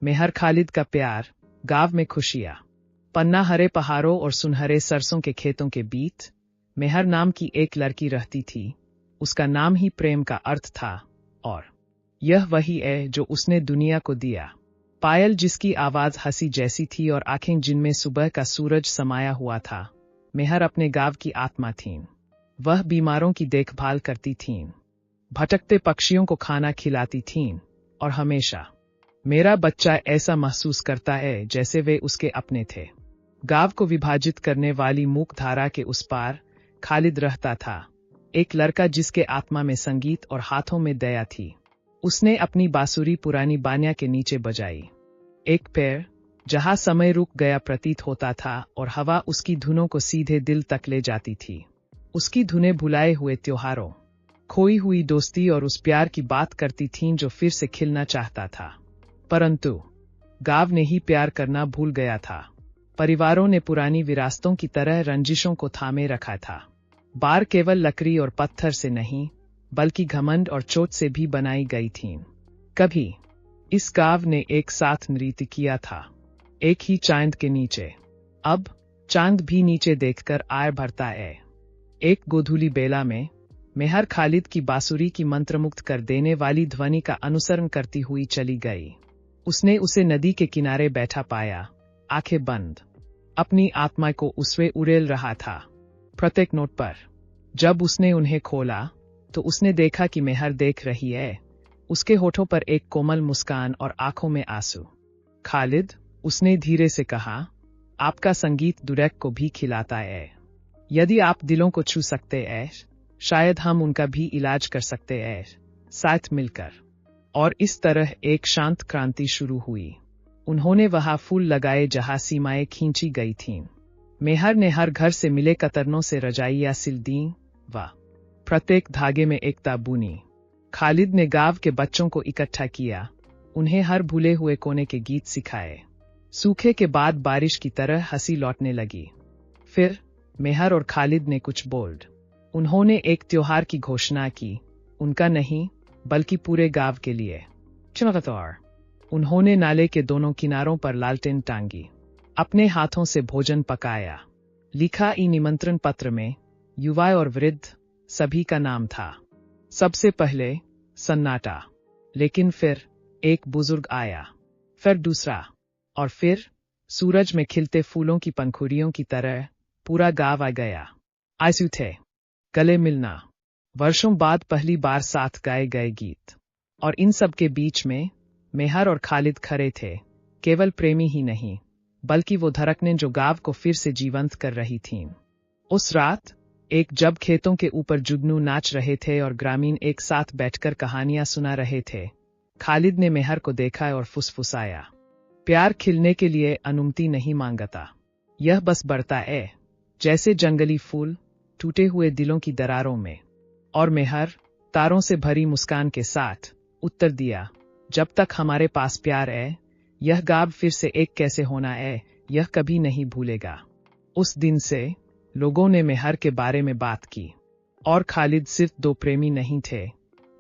मेहर खालिद का प्यार, गांव में खुशियां। पन्ना हरे पहाड़ों और सुनहरे सरसों के खेतों के बीच मेहर नाम की एक लड़की रहती थी। उसका नाम ही प्रेम का अर्थ था, और यह वही है जो उसने दुनिया को दिया। पायल, जिसकी आवाज हंसी जैसी थी और आंखें जिनमें सुबह का सूरज समाया हुआ था। मेहर अपने गांव की आत्मा थीं। वह बीमारों की देखभाल करती थीं, भटकते पक्षियों को खाना खिलाती थीं, और हमेशा मेरा बच्चा ऐसा महसूस करता है जैसे वे उसके अपने थे। गांव को विभाजित करने वाली मुख्यधारा के उस पार खालिद रहता था, एक लड़का जिसके आत्मा में संगीत और हाथों में दया थी। उसने अपनी बांसुरी पुरानी बानिया के नीचे बजाई, एक पैर जहां समय रुक गया प्रतीत होता था और हवा उसकी धुनों को सीधे दिल तक ले जाती थी। उसकी धुनें भुलाए हुए त्योहारों, खोई हुई दोस्ती और उस प्यार की बात करती थीं जो फिर से खिलना चाहता था। परंतु गांव ने ही प्यार करना भूल गया था। परिवारों ने पुरानी विरासतों की तरह रंजिशों को थामे रखा था। बार केवल लकड़ी और पत्थर से नहीं, बल्कि घमंड और चोट से भी बनाई गई थीं। कभी इस गांव ने एक साथ नृत्य किया था, एक ही चांद के नीचे। अब चांद भी नीचे देखकर आय भरता है। एक गोधूली बेला में मेहर खालिद की बांसुरी की मंत्रमुग्ध कर देने वाली ध्वनि का अनुसरण करती हुई चली गई। उसने उसे नदी के किनारे बैठा पाया, आंखें बंद, अपनी आत्मा को उसमें उड़ेल रहा था। प्रत्येक नोट पर जब उसने उन्हें खोला तो उसने देखा कि मेहर देख रही है, उसके होठों पर एक कोमल मुस्कान और आंखों में आंसू। खालिद, उसने धीरे से कहा, आपका संगीत दुरैक को भी खिलाता है। यदि आप दिलों को छू सकते हैं, शायद हम उनका भी इलाज कर सकते हैं, साथ मिलकर। और इस तरह एक शांत क्रांति शुरू हुई। उन्होंने वहां फूल लगाए जहां सीमाएं खींची गई थीं। मेहर ने हर घर से मिले कतरनों से रजाइयां सिल दीं, व प्रत्येक धागे में एकता बुनी। खालिद ने गांव के बच्चों को इकट्ठा किया, उन्हें हर भूले हुए कोने के गीत सिखाए। सूखे के बाद बारिश की तरह हंसी लौटने लगी। फिर मेहर और खालिद ने कुछ बोल्ड। उन्होंने एक त्योहार की घोषणा की, उनका नहीं बल्कि पूरे गांव के लिए। उन्होंने नाले के दोनों किनारों पर लालटेन टांगी, अपने हाथों से भोजन पकाया। लिखा ई निमंत्रण पत्र में युवा और वृद्ध सभी का नाम था। सबसे पहले सन्नाटा, लेकिन फिर एक बुजुर्ग आया, फिर दूसरा, और फिर सूरज में खिलते फूलों की पंखुड़ियों की तरह पूरा गांव आ गया। आंसू थे, गले मिलना, वर्षों बाद पहली बार साथ गाए गए गीत। और इन सब के बीच में मेहर और खालिद खड़े थे, केवल प्रेमी ही नहीं, बल्कि वो धड़कनें जो गांव को फिर से जीवंत कर रही थीं। उस रात जब खेतों के ऊपर जुगनू नाच रहे थे और ग्रामीण एक साथ बैठकर कहानियां सुना रहे थे, खालिद ने मेहर को देखा और फुसफुसाया, प्यार खिलने के लिए अनुमति नहीं मांगता, यह बस बढ़ता है, जैसे जंगली फूल टूटे हुए दिलों की दरारों में। और मेहर तारों से भरी मुस्कान के साथ उत्तर दिया, जब तक हमारे पास प्यार है, यह गांव फिर से एक कैसे होना है, यह कभी नहीं भूलेगा। उस दिन से लोगों ने मेहर के बारे में बात की। और खालिद सिर्फ दो प्रेमी नहीं थे,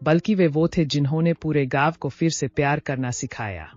बल्कि वे वो थे जिन्होंने पूरे गांव को फिर से प्यार करना सिखाया।